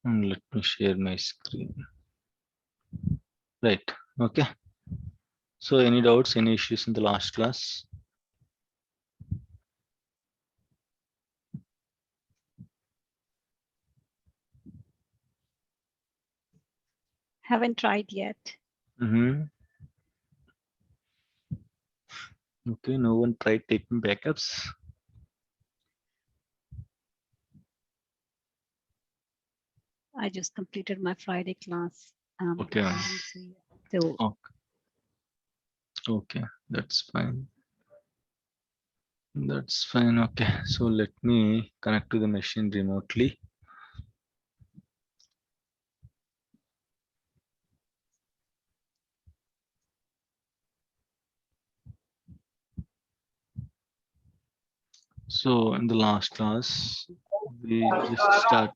And let me share my screen. Right. Okay. So any doubts, any issues in the last class? Haven't tried yet. Mm-hmm. Okay, no one tried taking backups. I just completed my Friday class. Okay. So Okay, that's fine. That's fine. Okay, so let me connect to the machine remotely. So in the last class, we just start.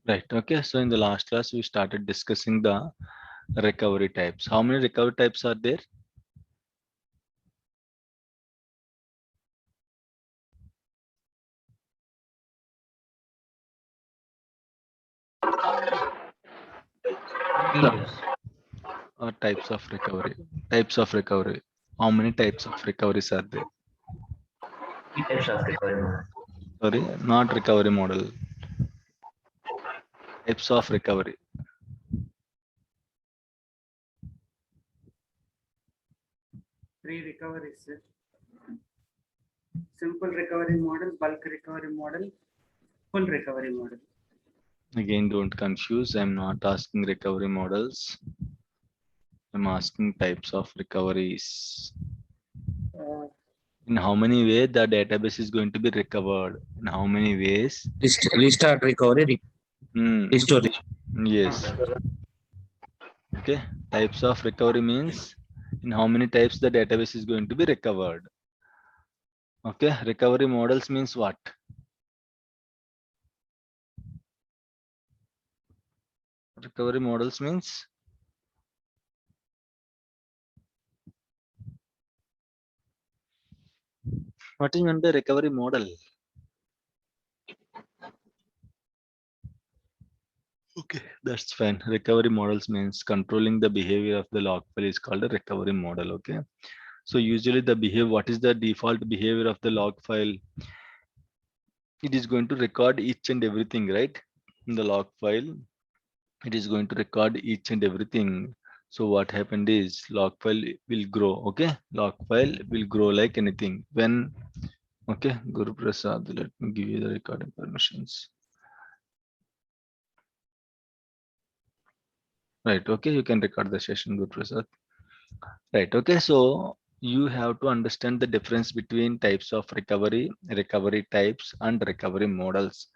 Right. Okay. So in the last class, we started discussing the recovery types. How many recovery types are there? Types of recovery. Types of recovery. How many types of recoveries are there? Three types of recovery model. Sorry, not recovery model. Types of recovery. Three recoveries, sir. Simple recovery model, bulk recovery model, full recovery model. Again, don't confuse. I'm not asking recovery models. I'm asking types of recoveries. Uh, In how many ways the database is going to be recovered? In how many ways? Restart recovery, Hmm. restore. Yes. Okay. Types of recovery means in how many types the database is going to be recovered. Okay. Recovery models means what? Recovery models means what is meant by recovery model? Okay, that's fine. Recovery models means controlling the behavior of the log file is called a recovery model. Okay. So usually the behavior, what is the default behavior of the log file? It is going to record each and everything, right? In the log file, it is going to record each and everything. So what happened is log file will grow. Okay. Log file will grow like anything. When, okay, Guru Prasad, let me give you the recording permissions. Right. Okay. You can record the session, Guru Prasad. Right. Okay. So you have to understand the difference between types of recovery, recovery types, and recovery models.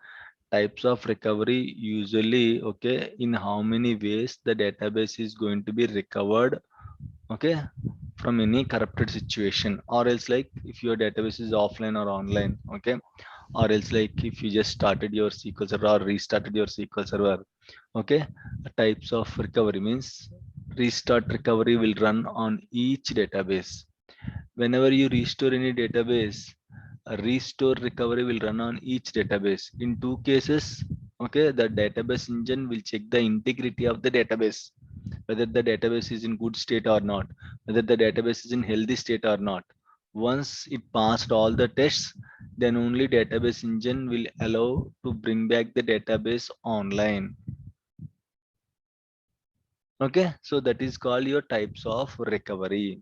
Types of recovery usually, okay, in how many ways the database is going to be recovered, okay, from any corrupted situation, or else like if your database is offline or online, okay, or else like if you just started your SQL server or restarted your SQL server, okay. Types of recovery means restart recovery will run on each database. Whenever you restore any database, a restore recovery will run on each database. In two cases, okay, the database engine will check the integrity of the database, whether the database is in good state or not, whether the database is in healthy state or not. Once it passed all the tests, then only database engine will allow to bring back the database online. Okay, so that is called your types of recovery.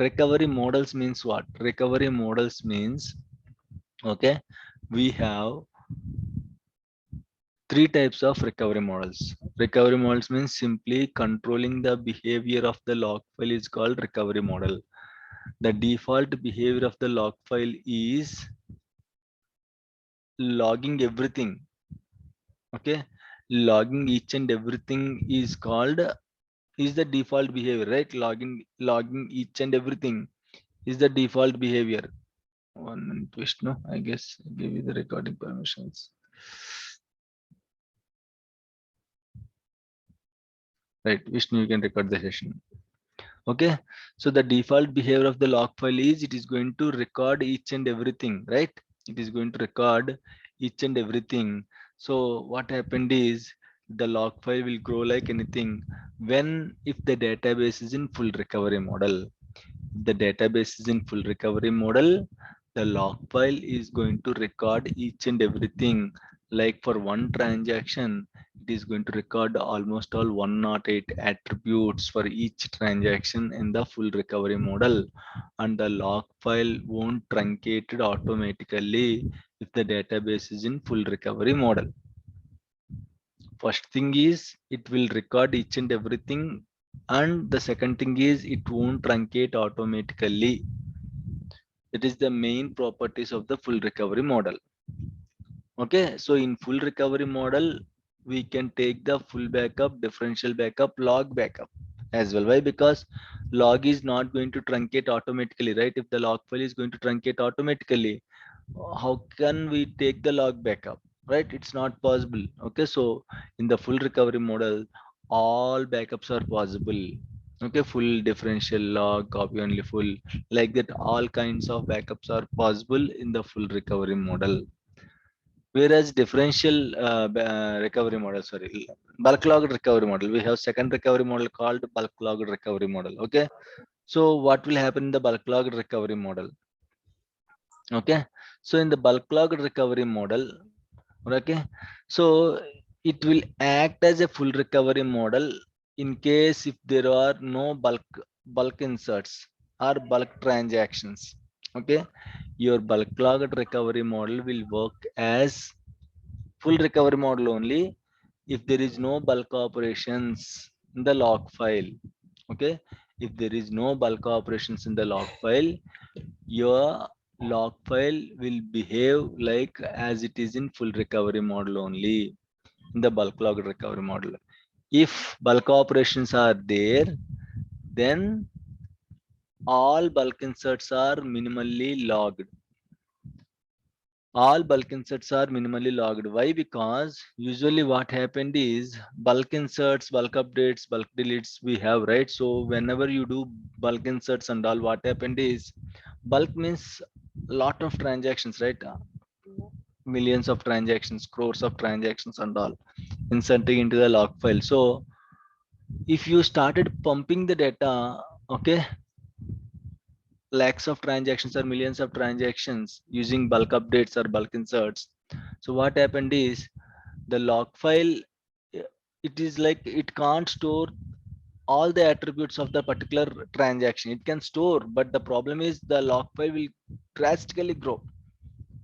Recovery models means what? Recovery models means, okay, we have three types of recovery models. Recovery models means simply controlling the behavior of the log file is called recovery model. The default behavior of the log file is logging everything. Okay, logging each and everything is called is the default behavior, right? Logging each and everything is the default behavior. One minute, Vishnu. I guess I give you the recording permissions. Right, Vishnu, you can record the session. Okay, so the default behavior of the log file is it is going to record each and everything, right? It is going to record each and everything. So what happened is the log file will grow like anything when if the database is in full recovery model. If the database is in full recovery model, the log file is going to record each and everything. Like for one transaction, it is going to record almost all 108 attributes for each transaction in the full recovery model, and the log file won't truncate it automatically if the database is in full recovery model. First thing is it will record each and everything, and the second thing is it won't truncate automatically. That is the main properties of the full recovery model. Okay, so in full recovery model, we can take the full backup, differential backup, log backup as well. Why? Because log is not going to truncate automatically, right? If the log file is going to truncate automatically, how can we take the log backup, right? It's not possible. Okay, so in the full recovery model, all backups are possible. Okay, full, differential, log, copy only, full, like that, all kinds of backups are possible in the full recovery model. Whereas differential recovery model, sorry, bulk logged recovery model, we have second recovery model called bulk logged recovery model. Okay, so what will happen in the bulk logged recovery model? Okay, so in the bulk logged recovery model, okay, so it will act as a full recovery model in case if there are no bulk inserts or bulk transactions. Okay, your bulk logged recovery model will work as full recovery model only if there is no bulk operations in the log file. Okay, if there is no bulk operations in the log file, your log file will behave like as it is in full recovery model only, in the bulk log recovery model. If bulk operations are there, then all bulk inserts are minimally logged. All bulk inserts are minimally logged. Why? Because usually what happened is bulk inserts, bulk updates, bulk deletes we have, right? So whenever you do bulk inserts and all, what happened is bulk means lot of transactions, right? Millions of transactions, crores of transactions and all inserting into the log file. So if you started pumping the data, okay, lakhs of transactions or millions of transactions using bulk updates or bulk inserts. So what happened is the log file, it is like it can't store all the attributes of the particular transaction. It can store, but the problem is the log file will drastically grow.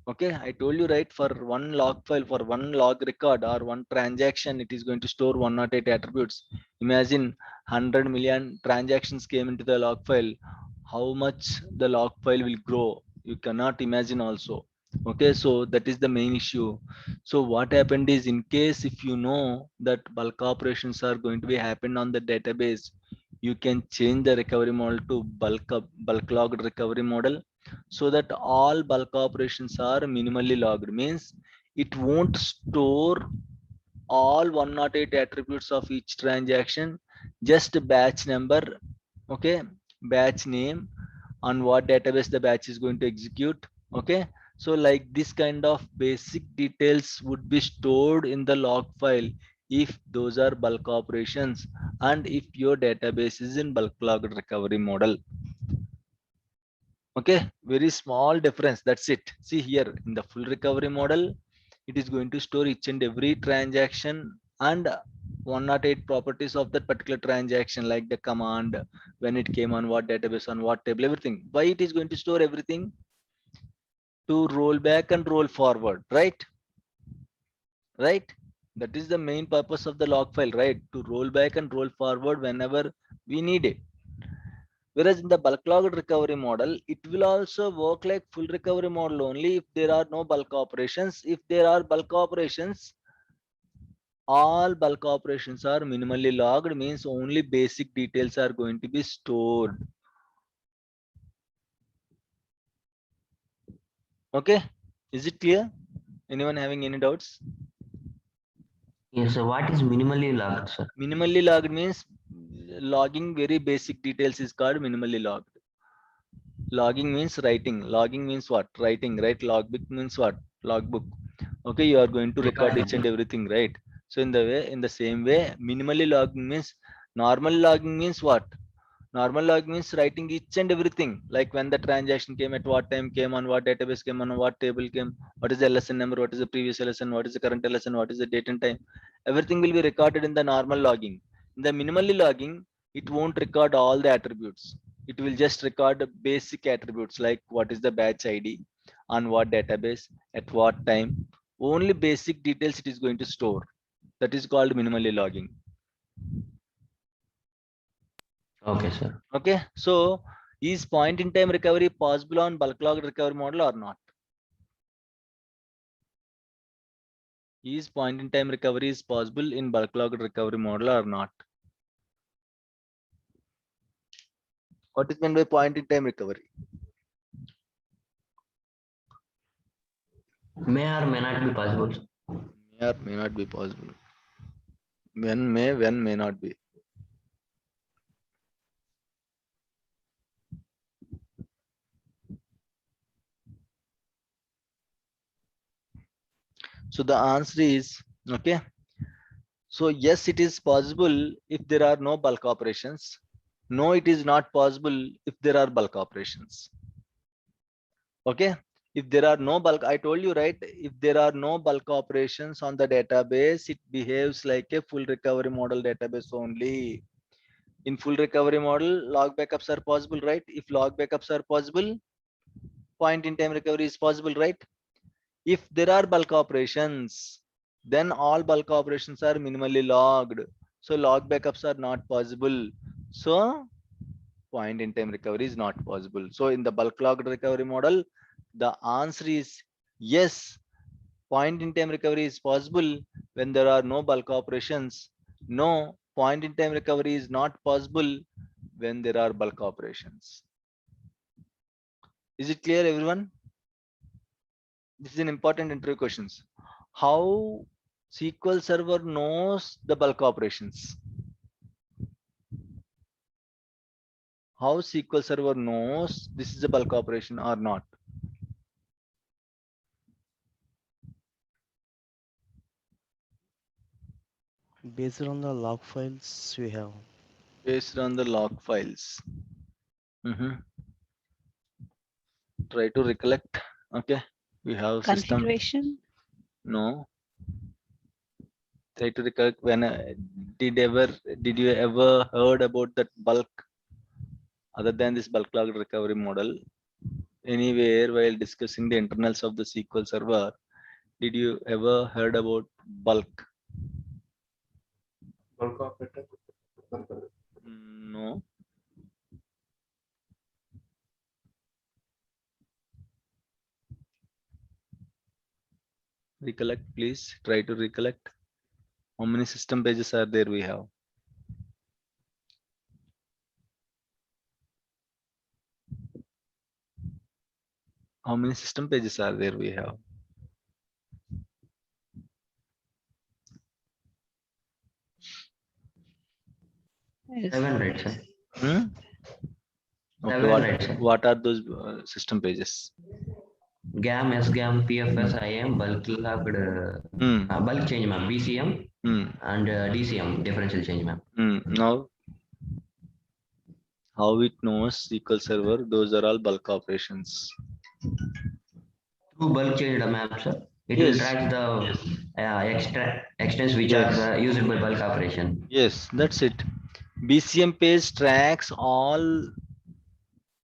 Okay, I told you, right? For one log file, for one log record or one transaction, it is going to store 108 attributes. Imagine 100 million transactions came into the log file. How much the log file will grow? You cannot imagine also. Okay, so that is the main issue. So what happened is, in case if you know that bulk operations are going to be happen on the database, you can change the recovery model to bulk logged recovery model, so that all bulk operations are minimally logged. Means it won't store all 108 attributes of each transaction, just batch number, okay, batch name, on what database the batch is going to execute. Okay, so like this kind of basic details would be stored in the log file if those are bulk operations and if your database is in bulk logged recovery model. Okay, very small difference, that's it. See here, in the full recovery model, it is going to store each and every transaction and 108 properties of that particular transaction, like the command, when it came on what database, on what table, everything. Why it is going to store everything? To roll back and roll forward, right? Right, that is the main purpose of the log file, right? To roll back and roll forward whenever we need it. Whereas in the bulk logged recovery model, it will also work like full recovery model only if there are no bulk operations. If there are bulk operations, all bulk operations are minimally logged, means only basic details are going to be stored. Okay, is it clear? Anyone having any doubts? Yes, sir. What is minimally logged, sir? Minimally logged means logging very basic details is called minimally logged. Logging means writing. Logging means what? Writing, right? Logbook means what? Logbook. Okay, you are going to record each and everything, right? So in the same way, minimally logging means normal logging means what? Normal log means writing each and everything, like when the transaction came, at what time came, on what database came, on what table came, what is the LSN number, what is the previous LSN, what is the current LSN, what is the date and time. Everything will be recorded in the normal logging. In the minimally logging, it won't record all the attributes. It will just record basic attributes like what is the batch ID, on what database, at what time. Only basic details it is going to store. That is called minimally logging. Okay, sir. Okay, so is point in time recovery possible on bulk log recovery model or not? Is point in time recovery is possible in bulk log recovery model or not? What is meant by point in time recovery? May or may not be possible, sir. May or may not be possible. When may not be. So the answer is okay. So yes, it is possible if there are no bulk operations. No, it is not possible if there are bulk operations. Okay, if there are no bulk, I told you, right? If there are no bulk operations on the database, it behaves like a full recovery model database only. In full recovery model, log backups are possible, right? If log backups are possible, point in time recovery is possible, right? If there are bulk operations, then all bulk operations are minimally logged. So log backups are not possible. So point in time recovery is not possible. So in the bulk log recovery model, the answer is yes, point in time recovery is possible when there are no bulk operations. No, point in time recovery is not possible when there are bulk operations. Is it clear, everyone? This is an important interview questions. How SQL Server knows the bulk operations? How SQL Server knows this is a bulk operation or not? Based on the log files we have. Based on the log files. Try to recollect. Okay, we have system. Configuration. No. Try to recollect when did you ever heard about that bulk other than this bulk log recovery model? Anywhere while discussing the internals of the SQL Server, did you ever heard about bulk? No. Recollect, please. Try to recollect. How many system pages are there we have? How many system pages are there we have? Yes. 7, right, sir? Hmm? Okay, 7, right, sir? what are those system pages? GAM, SGAM, PFS, IAM, bulk logged, bulk change map, BCM, and DCM, differential change map. Now, how it knows SQL Server? Those are all bulk operations. Through bulk changed map, sir. It Yes. will track the extra extents which Yes. are used by bulk operation. Yes, that's it. BCM page tracks all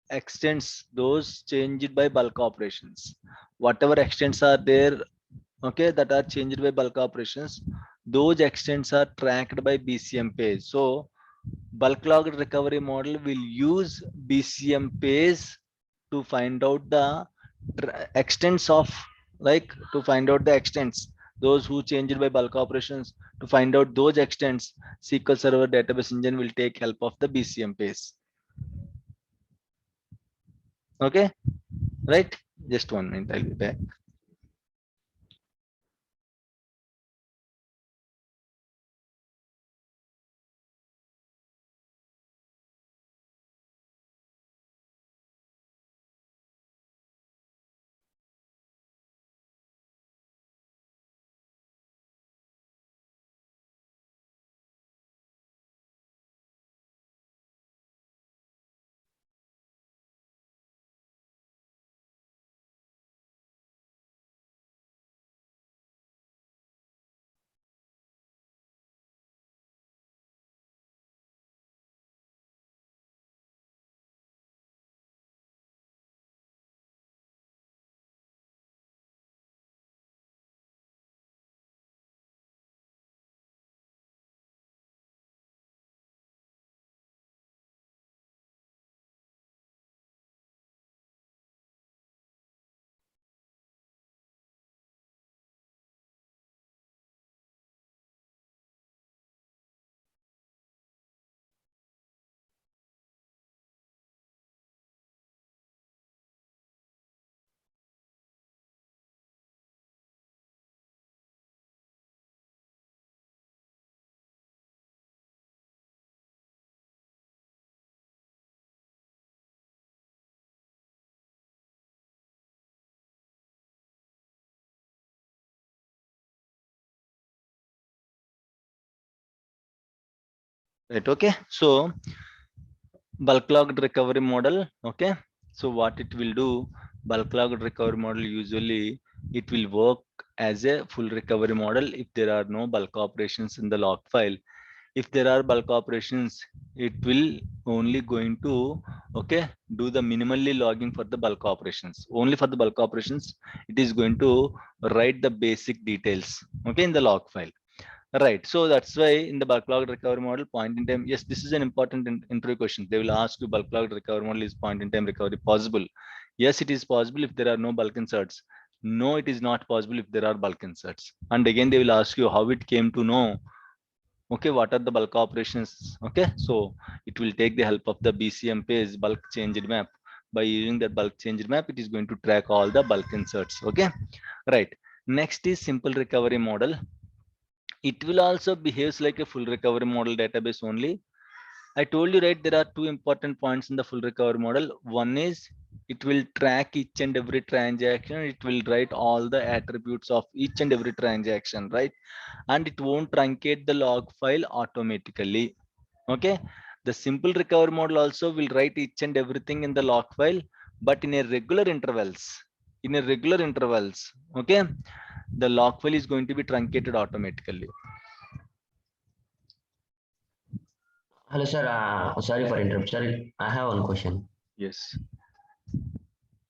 extents, those changed by bulk operations. Whatever extents are there, okay, that are changed by bulk operations, those extents are tracked by BCM page. So bulk log recovery model will use BCM page to find out the extents of, like, to find out the extents, those who changed by bulk operations. To find out those extents, SQL Server database engine will take help of the BCM page. Okay, right? Just 1 minute, I'll be back. right? Okay, so bulk logged recovery model. Okay, so what it will do, bulk logged recovery model usually it will work as a full recovery model if there are no bulk operations in the log file. If there are bulk operations, it will only going to, okay, do the minimally logging for the bulk operations. Only for the bulk operations it is going to write the basic details, okay, in the log file. Right, so that's why in the bulk log recovery model, point in time, yes, this is an important interview question. They will ask you, bulk log recovery model, is point in time recovery possible? Yes, it is possible if there are no bulk inserts. No, it is not possible if there are bulk inserts. And again they will ask you how it came to know, okay, what are the bulk operations. Okay, so it will take the help of the BCM page bulk changed map. By using that bulk changed map, it is going to track all the bulk inserts. Okay, right. Next is simple recovery model. It will also behaves like a full recovery model database only. I told you, right, there are two important points in the full recovery model. One is it will track each and every transaction. It will write all the attributes of each and every transaction, right? And it won't truncate the log file automatically. Okay, the simple recovery model also will write each and everything in the log file, but in a regular intervals. In a regular intervals, okay, the log file is going to be truncated automatically. Hello, sir. Sorry for interrupt. Sorry, I have one question. Yes.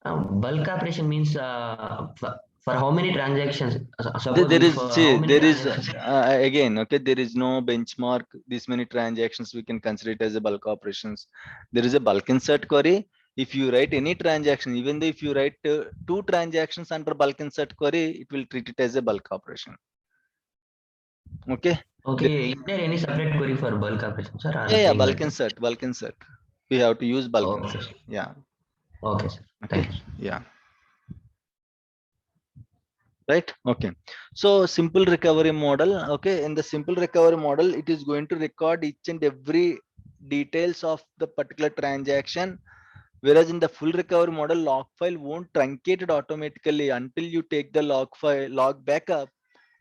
Bulk operation means for how many transactions? Suppose There if is, how see, many there is transactions? again, okay, there is no benchmark. This many transactions we can consider it as a bulk operations. There is a bulk insert query. If you write any transaction, even though if you write two transactions under bulk insert query, it will treat it as a bulk operation. Okay. Okay, is there any separate query for bulk operation, sir? Yeah, Nothing bulk like that. insert, bulk insert. We have to use bulk Okay, insert. Yeah. okay, sir. Okay. Thank you. Yeah. Right. Okay, so simple recovery model. Okay, in the simple recovery model, it is going to record each and every details of the particular transaction, whereas in the full recovery model, log file won't truncate it automatically until you take the log file log backup.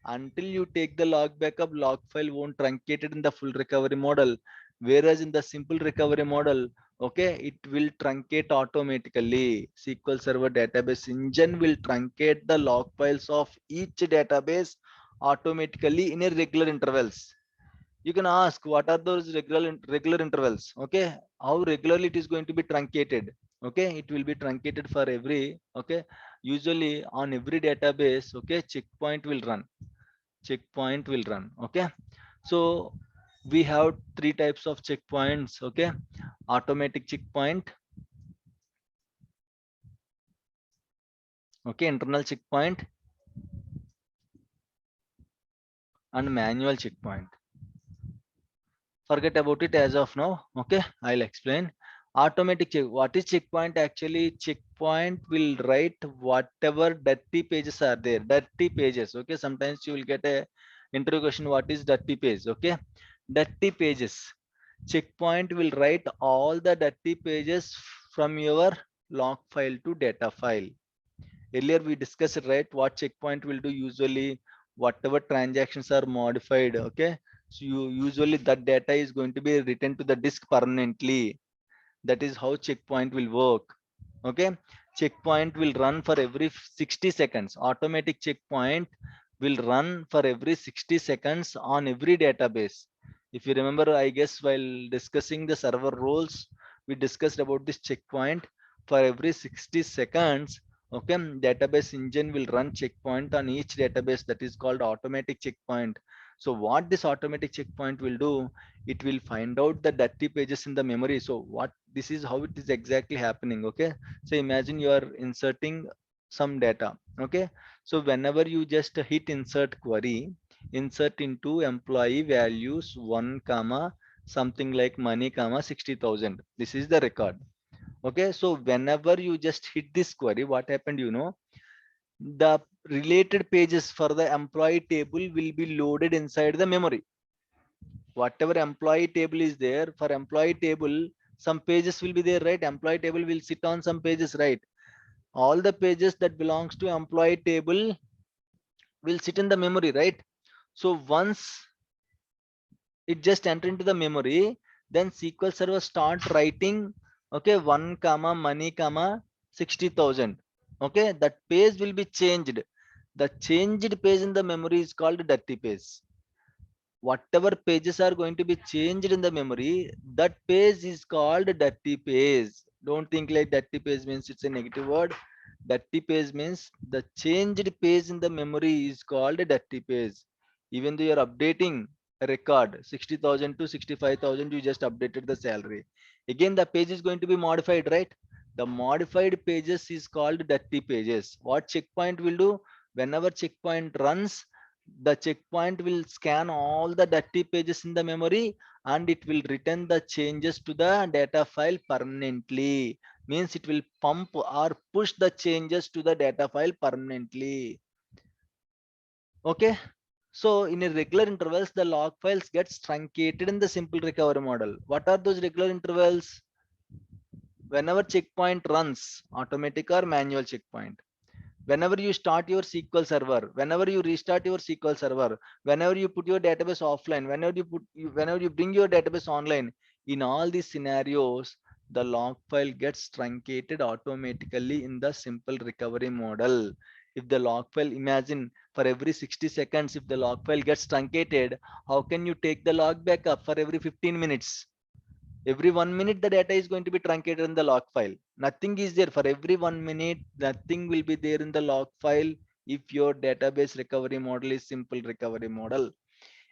Until you take the log backup, log file won't truncate it in the full recovery model, whereas in the simple recovery model, okay, it will truncate automatically. SQL Server database engine will truncate the log files of each database automatically in a regular intervals. You can ask, what are those regular intervals? Okay, how regularly it is going to be truncated? Okay, it will be truncated for every, okay, usually on every database, okay, checkpoint will run. Checkpoint will run. Okay, so we have three types of checkpoints. Okay, automatic checkpoint, okay, internal checkpoint, and manual checkpoint. Forget about it as of now. Okay, I'll explain. Automatic check, what is checkpoint? Actually, checkpoint will write whatever dirty pages are there. Dirty pages. Okay, sometimes you will get a interview question, what is dirty page? Okay, dirty pages. Checkpoint will write all the dirty pages from your log file to data file. Earlier we discussed it, right? What checkpoint will do usually, whatever transactions are modified, okay, so you usually that data is going to be written to the disk permanently. That is how checkpoint will work. Okay, checkpoint will run for every 60 seconds. Automatic checkpoint will run for every 60 seconds on every database. If you remember, I guess while discussing the server roles, we discussed about this checkpoint. For every 60 seconds, okay, database engine will run checkpoint on each database. That is called automatic checkpoint. So what this automatic checkpoint will do, it will find out the dirty pages in the memory. So what, this is how it is exactly happening. Okay, so imagine you are inserting some data. Okay, so whenever you just hit insert query, insert into employee values 1 comma something like money comma 60,000, this is the record. Okay, so whenever you just hit this query, what happened, you know, the related pages for the employee table will be loaded inside the memory. Whatever employee table is there, for employee table some pages will be there, right? Employee table will sit on some pages, right? All the pages that belongs to employee table will sit in the memory, right? So once it just enter into the memory. Then SQL Server start writing, okay, 1 comma money comma 60,000. Okay, that page will be changed. The changed page in the memory is called dirty page. Whatever pages are going to be changed in the memory, that page is called dirty page. Don't think like dirty page means it's a negative word. Dirty page means the changed page in the memory is called a dirty page. Even though you're updating a record 60,000 to 65,000, you just updated the salary. Again, the page is going to be modified, right? The modified pages is called dirty pages. What checkpoint will do? Whenever checkpoint runs, the checkpoint will scan all the dirty pages in the memory and it will return the changes to the data file permanently. Means it will pump or push the changes to the data file permanently. Okay, so in a regular intervals, the log files gets truncated in the simple recovery model. What are those regular intervals? Whenever checkpoint runs, automatic or manual checkpoint. Whenever you start your SQL server, whenever you restart your SQL server, whenever you put your database offline, whenever you bring your database online, in all these scenarios, the log file gets truncated automatically in the simple recovery model. If the log file, imagine for every 60 seconds, if the log file gets truncated, how can you take the log backup for every 15 minutes? Every 1 minute the data is going to be truncated in the log file. Nothing is there for every 1 minute. Nothing will be there in the log file if your database recovery model is simple recovery model.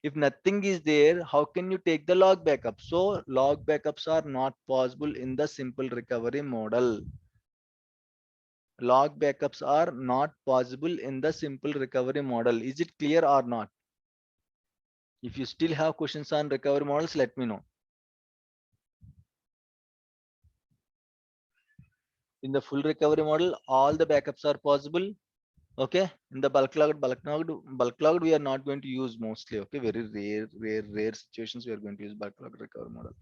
If nothing is there, how can you take the log backup? So log backups are not possible in the simple recovery model. Log backups are not possible in the simple recovery model. Is it clear or not? If you still have questions on recovery models, let me know. In the full recovery model, all the backups are possible. Okay, in the bulk logged, we are not going to use mostly. Okay, very rare situations we are going to use bulk logged recovery model.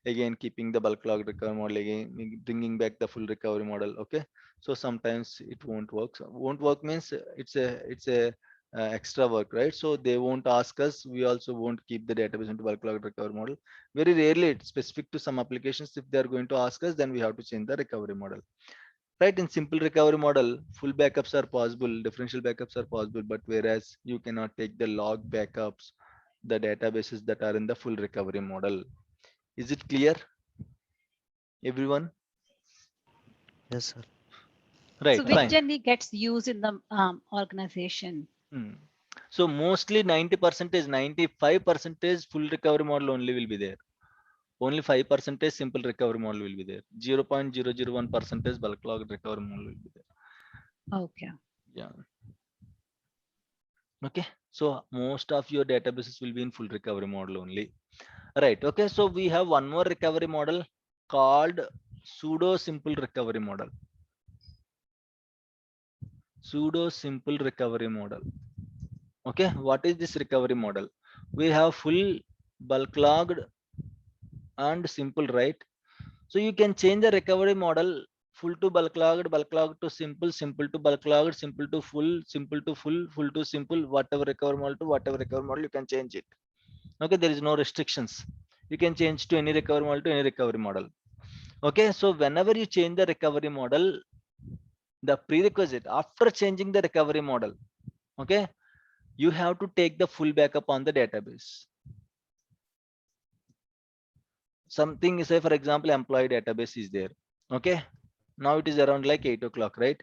Again, keeping the bulk logged recovery model, again bringing back the full recovery model. Okay, so sometimes it won't work. So won't work means it's a extra work, right? So they won't ask us. We also won't keep the database into bulk logged recovery model. Very rarely, it's specific to some applications. If they are going to ask us, then we have to change the recovery model. Right, in simple recovery model, full backups are possible, differential backups are possible, but whereas you cannot take the log backups, the databases that are in the full recovery model. Is it clear, everyone? Yes, sir. Right, So which fine. generally gets used in the organization? So mostly 90%, 95% full recovery model only will be there. Only 5% simple recovery model will be there. 0.001% bulk log recovery model will be there. Okay. Yeah. Okay, so most of your databases will be in full recovery model only. Right. Okay, so we have one more recovery model called pseudo simple recovery model. Pseudo simple recovery model. Okay, what is this recovery model? We have full, bulk logged and simple, right? So you can change the recovery model full to bulk logged to simple, simple to bulk logged, simple to full, full to simple, whatever recovery model to whatever recovery model you can change it. Okay, there is no restrictions. You can change to any recovery model to any recovery model. Okay, so whenever you change the recovery model, the prerequisite after changing the recovery model, okay, you have to take the full backup on the database. Something, say for example, employee database is there. Okay, now it is around like 8 o'clock, right?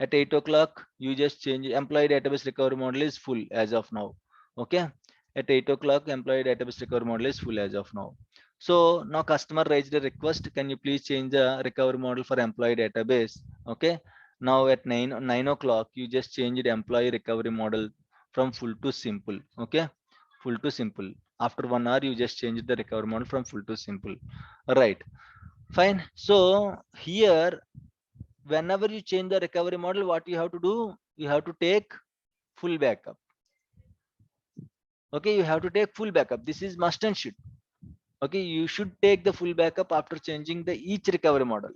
At 8 o'clock, you just change employee database recovery model is full as of now. Okay, at 8 o'clock, employee database recovery model is full as of now. So now customer raised a request. Can you please change the recovery model for employee database? Okay, now at 9 o'clock, you just changed employee recovery model from full to simple. Okay, full to simple. After 1 hour, you just change the recovery model from full to simple. Right, fine. So here, whenever you change the recovery model, what you have to do? You have to take full backup. Okay, you have to take full backup. This is must and should. Okay, you should take the full backup after changing the each recovery model,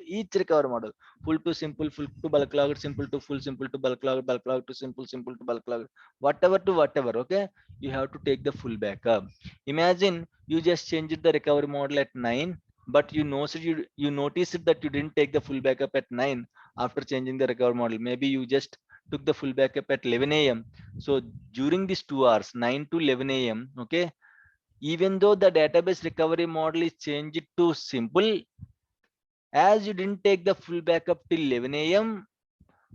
full to simple, full to bulk log, simple to full, simple to bulk log to simple, simple to bulk log, whatever to whatever. Okay, you have to take the full backup. Imagine you just changed the recovery model at 9, but you know, so you noticed that you didn't take the full backup at 9 after changing the recovery model. Maybe you just took the full backup at 11 a.m. So during these 2 hours, 9 to 11 a.m. okay, even though the database recovery model is changed to simple, as you didn't take the full backup till 11 a.m.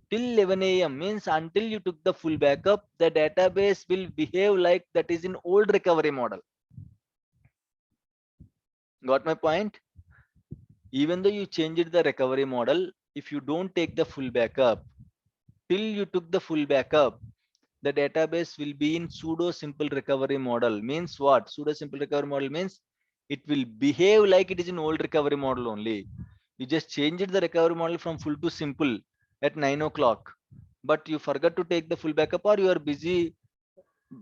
till 11 a.m. means until you took the full backup, the database will behave like that is in old recovery model. Got my point? Even though you changed the recovery model, if you don't take the full backup till you took the full backup, the database will be in pseudo simple recovery model. Means what? Pseudo simple recovery model means it will behave like it is in old recovery model only. You just changed the recovery model from full to simple at 9 o'clock, but you forgot to take the full backup, or you are busy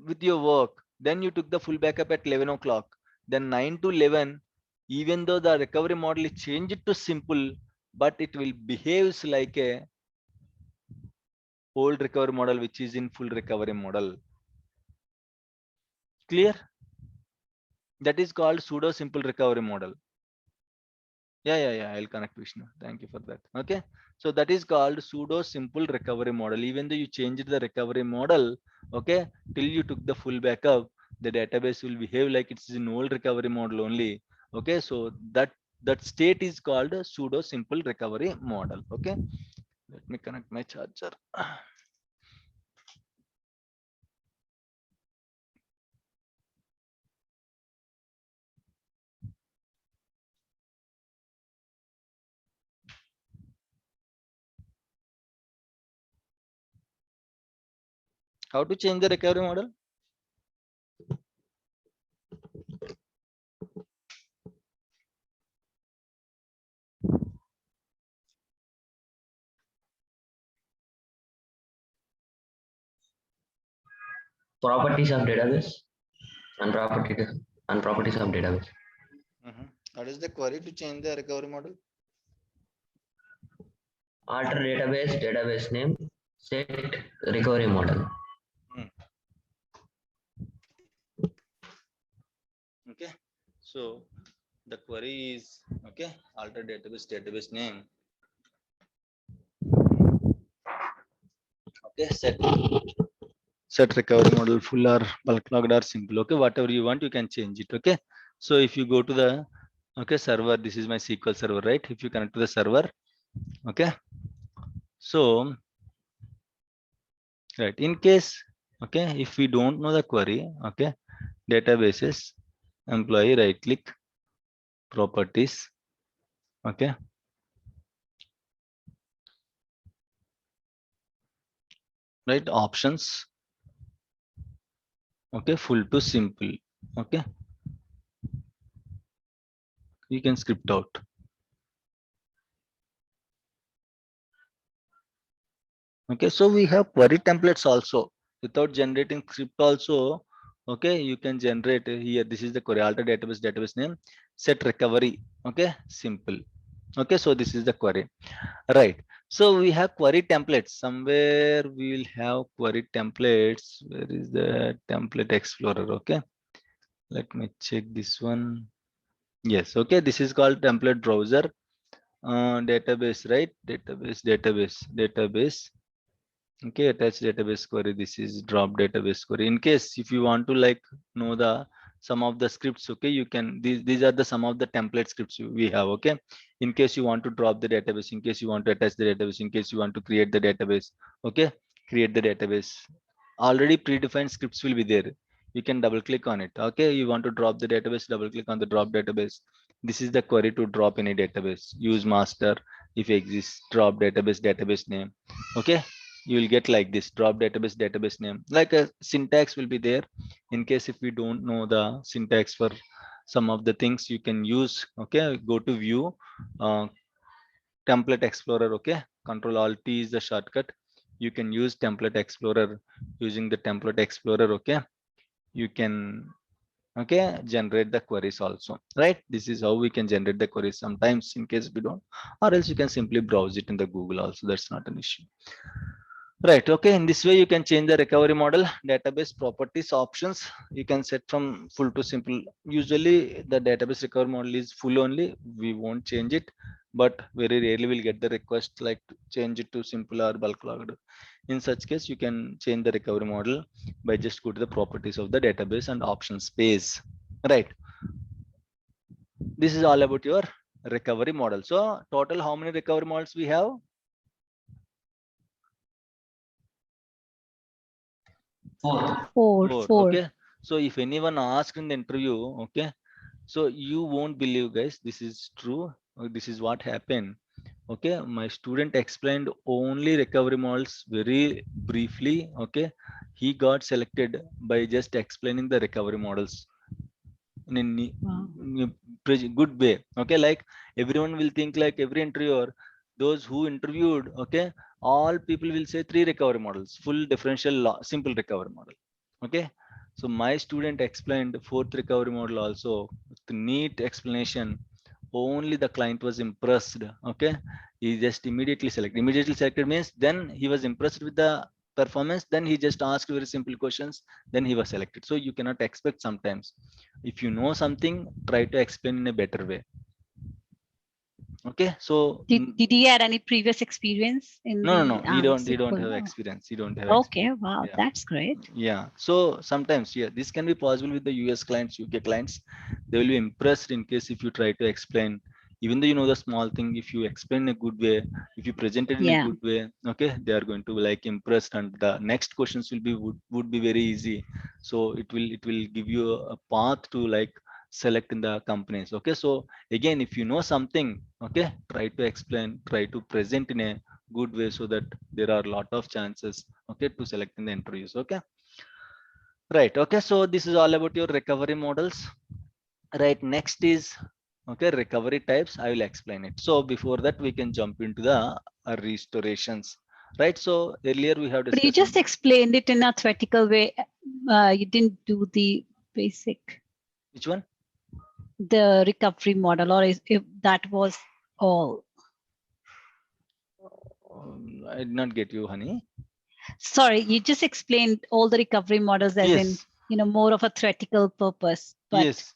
with your work. Then you took the full backup at 11 o'clock. Then 9 to 11, even though the recovery model is changed to simple, but it will behaves like a old recovery model, which is in full recovery model. Clear? That is called pseudo simple recovery model. Yeah, I'll connect Vishnu. Thank you for that. Okay, so that is called pseudo simple recovery model. Even though you changed the recovery model, okay, till you took the full backup, the database will behave like it's in old recovery model only. Okay, so that state is called a pseudo simple recovery model. Okay, let me connect my charger. How to change the recovery model? Properties of database and properties of database. What is the query to change the recovery model? Alter database name, set recovery model. Okay, so the query is okay, alter database name. Okay, set recovery model full or bulk logged or simple. Okay, whatever you want, you can change it. Okay, so if you go to the okay server, this is my SQL server, right? If you connect to the server, okay, so right, in case okay, if we don't know the query, okay, databases, employee, right click, properties, okay, right, options, okay, full to simple, okay, you can script out. Okay, so we have query templates also without generating script also. Okay, you can generate here. This is the query, alter database name, set recovery. Okay, simple. Okay, so this is the query, right? So we have query templates. Somewhere we will have query templates. Where is the template explorer? Okay, let me check this one. Yes, okay, this is called template browser. Database, right? Database. Okay, attach database query. This is drop database query. In case if you want to like know the some of the scripts, okay, you can these are the some of the template scripts we have. Okay, in case you want to drop the database, in case you want to attach the database, in case you want to create the database, okay, create the database. Already predefined scripts will be there. You can double click on it. Okay, you want to drop the database, double click on the drop database. This is the query to drop any database. Use master if exists, drop database name. Okay, you will get like this, drop database name, like a syntax will be there. In case if we don't know the syntax for some of the things, you can use, okay, go to view, template explorer. Okay, Control Alt T is the shortcut. You can use template explorer. Using the template explorer, okay, you can Okay, generate the queries also, right? This is how we can generate the queries sometimes in case we don't, or else you can simply browse it in the Google also. That's not an issue. Right. Okay. In this way, you can change the recovery model, database properties, options. You can set from full to simple. Usually, the database recovery model is full only. We won't change it, but very rarely we'll get the request like to change it to simple or bulk logged. In such case, you can change the recovery model by just go to the properties of the database and options page. Right. This is all about your recovery model. So total, how many recovery models we have? Four. Okay. So if anyone asks in the interview, okay, so you won't believe, guys, this is true. This is what happened. Okay, my student explained only recovery models very briefly. Okay, he got selected by just explaining the recovery models in a good way. Okay, like everyone will think, like every interviewer, those who interviewed, okay, all people will say 3 recovery models, full differential simple recovery model. Okay, so my student explained 4th recovery model also with neat explanation. Only the client was impressed. Okay, he just immediately selected means then he was impressed with the performance, then he just asked very simple questions, then he was selected. So you cannot expect sometimes. If you know something, try to explain in a better way. Okay, so did he had any previous experience in no, he don't SQL? have experience. He don't have Okay, experience. wow, Yeah. that's great. Yeah, so sometimes, yeah, this can be possible with the US clients, UK clients. They will be impressed in case if you try to explain, even though you know the small thing, if you explain in a good way, if you present it in a good way, okay, they are going to like impressed, and the next questions will be would be very easy. So it will give you a path to like select in the companies. Okay, so again, if you know something, okay, try to explain, try to present in a good way so that there are a lot of chances, okay, to select in the interviews. Okay. Right. Okay. So this is all about your recovery models. Right. Next is, okay, recovery types. I will explain it. So before that, we can jump into the restorations. Right. So earlier we have But you discussed. just explained it in a theoretical way. You didn't do the basic. Which one? The recovery model, or if that was all. I did not get you, honey. Sorry, you just explained all the recovery models as in, you know, more of a theoretical purpose. But yes.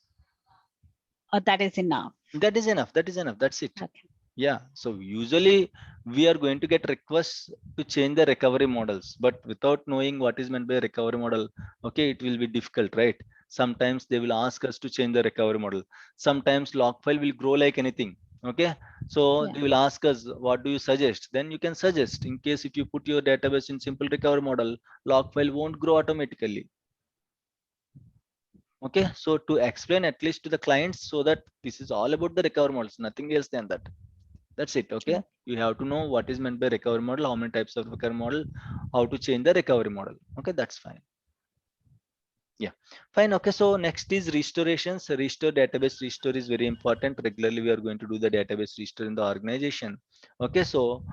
That is enough. That is enough. That is enough. That's it. Okay. Yeah. So usually we are going to get requests to change the recovery models, but without knowing what is meant by recovery model, okay, it will be difficult, right? Sometimes they will ask us to change the recovery model. Sometimes log file will grow like anything. Okay. So they will ask us, what do you suggest? Then you can suggest in case if you put your database in simple recovery model, log file won't grow automatically. Okay, so to explain at least to the clients so that this is all about the recovery models, nothing else than that. That's it. Okay, you have to know what is meant by recovery model, how many types of recovery model, how to change the recovery model. Okay, that's fine. Yeah, fine. Okay, so next is restorations. Restore, database restore is very important. Regularly we are going to do the database restore in the organization. Okay, so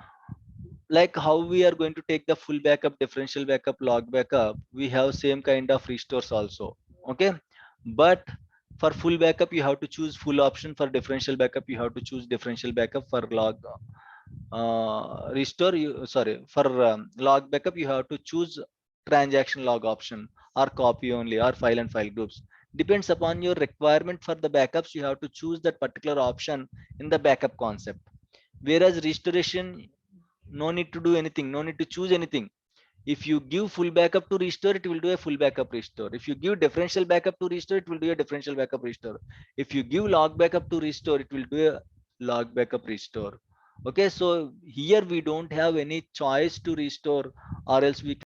like how we are going to take the full backup, differential backup, log backup, we have same kind of restores also. Okay, but for full backup you have to choose full option. For differential backup you have to choose differential backup. For log restore, you sorry, for log backup you have to choose transaction log option, or copy only, or file and file groups. Depends upon your requirement. For the backups you have to choose that particular option in the backup concept. Whereas restoration, no need to do anything, no need to choose anything. If you give full backup to restore, it will do a full backup restore. If you give differential backup to restore, it will do a differential backup restore. If you give log backup to restore, it will do a log backup restore. Okay, so here we don't have any choice to restore, or else we